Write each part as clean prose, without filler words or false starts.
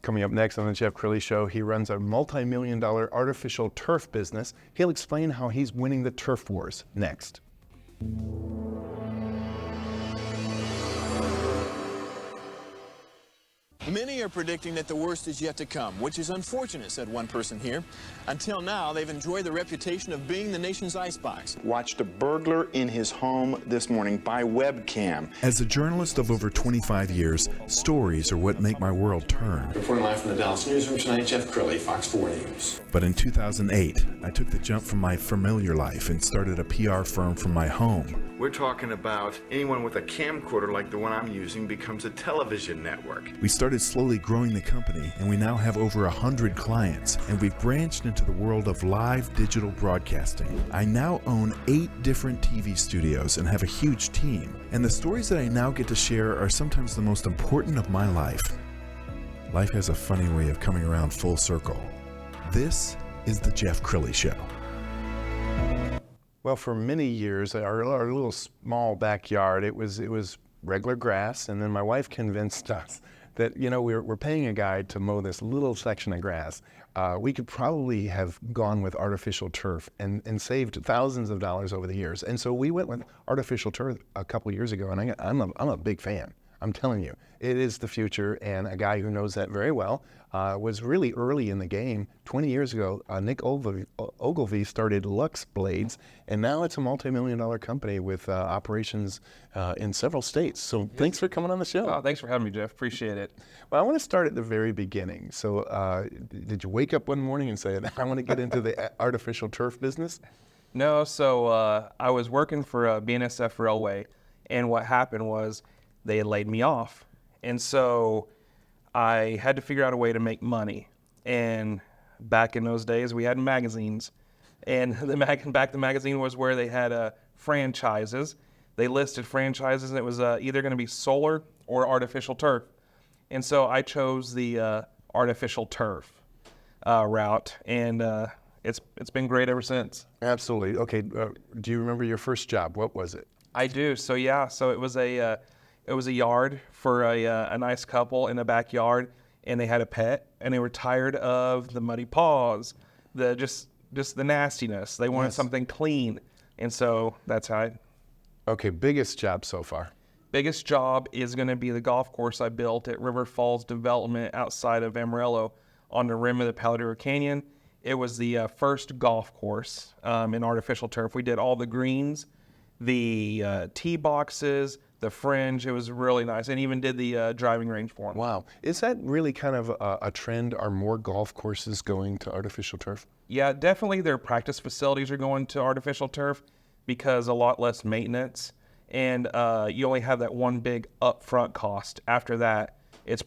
Coming up next on the Jeff Crilley Show, he runs a multi-million-dollar artificial turf business. He'll explain how he's winning the turf wars next. Many are predicting that the worst is yet to come, which is unfortunate, said one person here. Until now, they've enjoyed the reputation of being the nation's icebox. Watched a burglar in his home this morning by webcam. As a journalist of over 25 years, stories are what make my world turn. Reporting live from the Dallas newsroom tonight, Jeff Crilley, Fox 4 News. But in 2008, I took the jump from my familiar life and started a PR firm from my home. We're talking about anyone with a camcorder like the one I'm using becomes a television network. We started slowly growing the company, and we now have over 100 clients, and we've branched into the world of live digital broadcasting. I now own 8 different TV studios and have a huge team, and the stories that I now get to share are sometimes the most important of my life. Life has a funny way of coming around full circle. This is the Jeff Crilley Show. Well, for many years, our little small backyard, it was regular grass, and then my wife convinced us that, you know, we're paying a guy to mow this little section of grass. We could probably have gone with artificial turf and saved thousands of dollars over the years. And so we went with artificial turf a couple years ago, and I'm a big fan. I'm telling you, it is the future, and a guy who knows that very well was really early in the game. 20 years ago, Nick Ogilvie started Luxe Blades, and now it's a multi-million-dollar company with operations in several states. So thanks for coming on the show. Oh, thanks for having me, Jeff. Appreciate it. Well, I want to start at the very beginning. So did you wake up one morning and say, I want to get into the artificial turf business? No, so I was working for BNSF Railway, and what happened was they had laid me off. And so I had to figure out a way to make money. And back in those days, we had magazines. And the magazine was where they had franchises. They listed franchises, and it was either going to be solar or artificial turf. And so I chose the artificial turf route, and it's been great ever since. Absolutely. Okay, do you remember your first job? What was it? I do. So yeah, so it was a yard for a nice couple in the backyard, and they had a pet, and they were tired of the muddy paws, just the nastiness. They wanted something clean, and so that's how Okay, biggest job so far? Biggest job is going to be the golf course I built at River Falls Development outside of Amarillo on the rim of the Palo Duro Canyon. It was the first golf course in artificial turf. We did all the greens, the tee boxes, the fringe. It was really nice, and even did the driving range for them. Wow. Is that really kind of a trend? Are more golf courses going to artificial turf? Yeah, definitely their practice facilities are going to artificial turf because a lot less maintenance, and you only have that one big upfront cost. After that, it's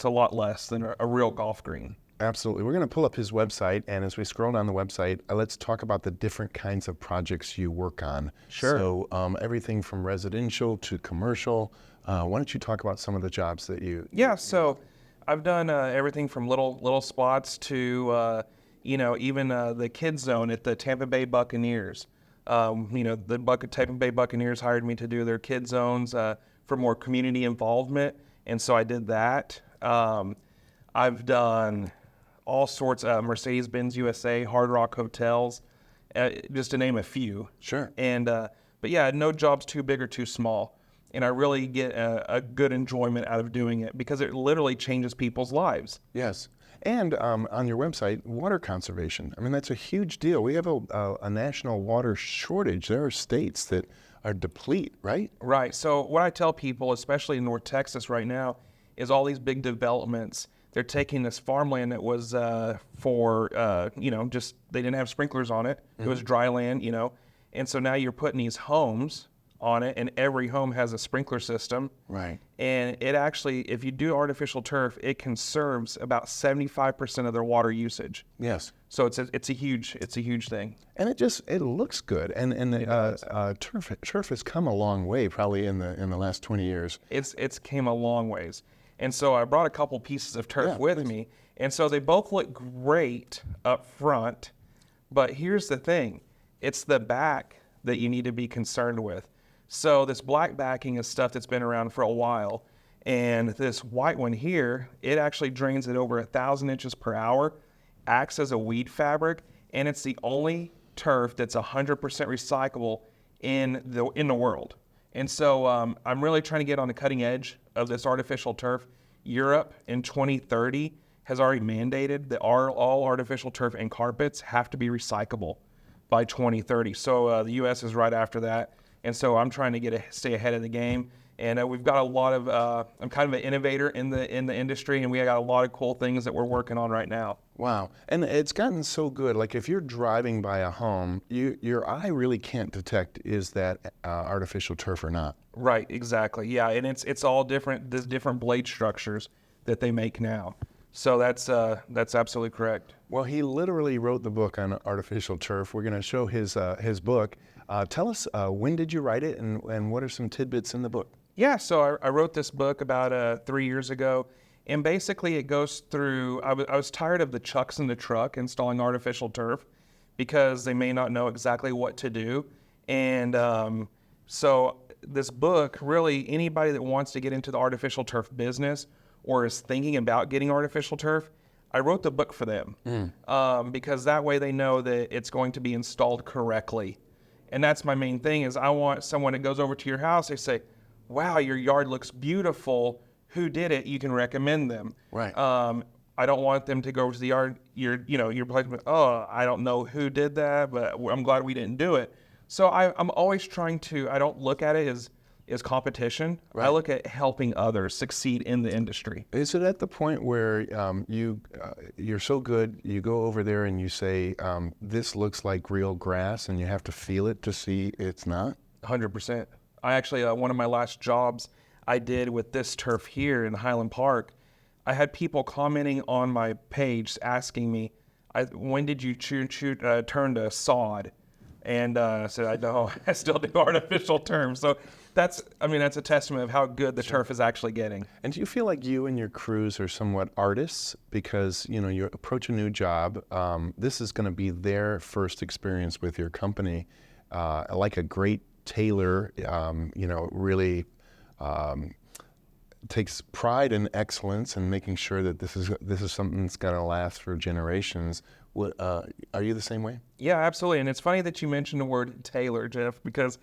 a lot less than a real golf green. Absolutely. We're going to pull up his website, and as we scroll down the website, let's talk about the different kinds of projects you work on. Sure. So everything from residential to commercial. Why don't you talk about some of the jobs that you... Yeah, so I've done everything from little spots to, even the kids zone at the Tampa Bay Buccaneers. The Tampa Bay Buccaneers hired me to do their kid zones for more community involvement, and so I did that. I've done all sorts of Mercedes-Benz USA, Hard Rock Hotels, just to name a few. Sure. And but yeah, no job's too big or too small, and I really get a good enjoyment out of doing it because it literally changes people's lives. Yes. And on your website, water conservation. I mean, that's a huge deal. We have a national water shortage. There are states that are deplete, right? Right. So what I tell people, especially in North Texas right now, is all these big developments, they're taking this farmland that was just they didn't have sprinklers on it. Mm-hmm. It was dry land, and so now you're putting these homes on it, and every home has a sprinkler system. Right. And it actually, if you do artificial turf, it conserves about 75% of their water usage. Yes. So it's a huge thing. And it looks good. And turf has come a long way, probably in the last 20 years. It's came a long ways. And so I brought a couple pieces of turf with me, and so they both look great up front. But here's the thing: it's the back that you need to be concerned with. So this black backing is stuff that's been around for a while, And this white one here, it actually drains at over 1,000 inches per hour, acts as a weed fabric, and it's the only turf that's 100% recyclable in the world. And so I'm really trying to get on the cutting edge of this artificial turf. Europe in 2030 has already mandated that all artificial turf and carpets have to be recyclable by 2030. So the U.S. is right after that. And so I'm trying to stay ahead of the game. And we've got a lot of, I'm kind of an innovator in the industry, and we got a lot of cool things that we're working on right now. Wow. And it's gotten so good. Like if you're driving by a home, your eye really can't detect is that artificial turf or not. Right, exactly. Yeah, and it's all different. There's different blade structures that they make now. So that's absolutely correct. Well, he literally wrote the book on artificial turf. We're going to show his book. Tell us, when did you write it, and what are some tidbits in the book? Yeah, so I wrote this book about 3 years ago, and basically it goes through, I was tired of the chucks in the truck installing artificial turf because they may not know exactly what to do. And so this book, really, anybody that wants to get into the artificial turf business or is thinking about getting artificial turf, I wrote the book for them because that way they know that it's going to be installed correctly. And that's my main thing is I want someone that goes over to your house, they say, wow, your yard looks beautiful. Who did it? You can recommend them. Right. I don't want them to go over to the yard, your place, oh, I don't know who did that, but I'm glad we didn't do it. So I'm always trying to, I don't look at it as competition. Right. I look at helping others succeed in the industry. Is it at the point where you're so good, you go over there and you say, this looks like real grass, and you have to feel it to see it's not? 100%. I actually, one of my last jobs I did with this turf here in Highland Park, I had people commenting on my page asking me, when did you turn to sod? And I said, I know, I still do artificial turf. So that's a testament of how good the turf is actually getting. And do you feel like you and your crews are somewhat artists because, you approach a new job, this is going to be their first experience with your company, like a great tailor, really takes pride in excellence and making sure that this is something that's going to last for generations. Are you the same way? Yeah, absolutely. And it's funny that you mentioned the word tailor, Jeff, because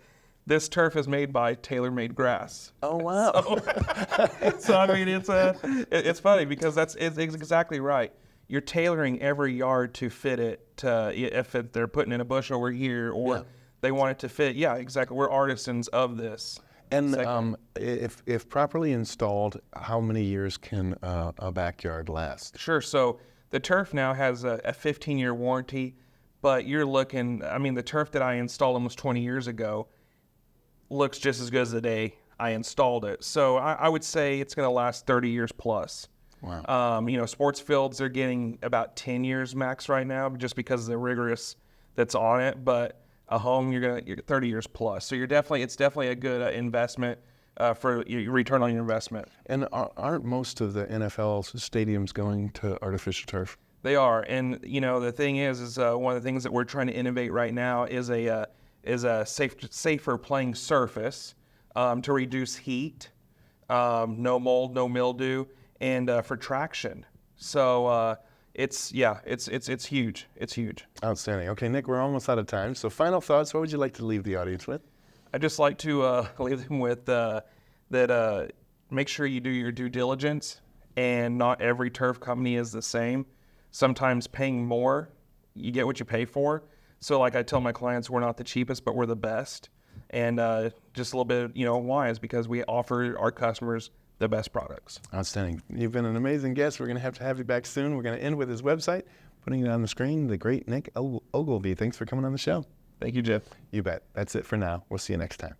this turf is made by tailor-made grass. Oh wow! So I mean, it's funny because it's exactly right. You're tailoring every yard to fit it. They're putting in a bush over here, or they want it to fit. Yeah, exactly. We're artisans of this. And if properly installed, how many years can a backyard last?Ure. So the turf now has a 15-year warranty, but you're looking, the turf that I installed almost 20 years ago looks just as good as the day I installed it. So I would say it's going to last 30 years plus. Wow. Sports fields are getting about 10 years max right now just because of the rigorous that's on it, but a home, you're 30 years plus. So it's definitely a good investment for your return on your investment. And aren't most of the NFL stadiums going to artificial turf? They are, and the thing is one of the things that we're trying to innovate right now is a safer playing surface to reduce heat, no mold, no mildew, and for traction. So it's huge. It's huge. Outstanding. Okay, Nick, we're almost out of time. So final thoughts, what would you like to leave the audience with? I'd just like to leave them with that make sure you do your due diligence, and not every turf company is the same. Sometimes paying more, you get what you pay for. So like I tell my clients, we're not the cheapest, but we're the best. And just a little bit, why is because we offer our customers the best products. Outstanding. You've been an amazing guest. We're going to have you back soon. We're going to end with his website, putting it on the screen, the great Nick Ogilvie. Thanks for coming on the show. Thank you, Jeff. You bet. That's it for now. We'll see you next time.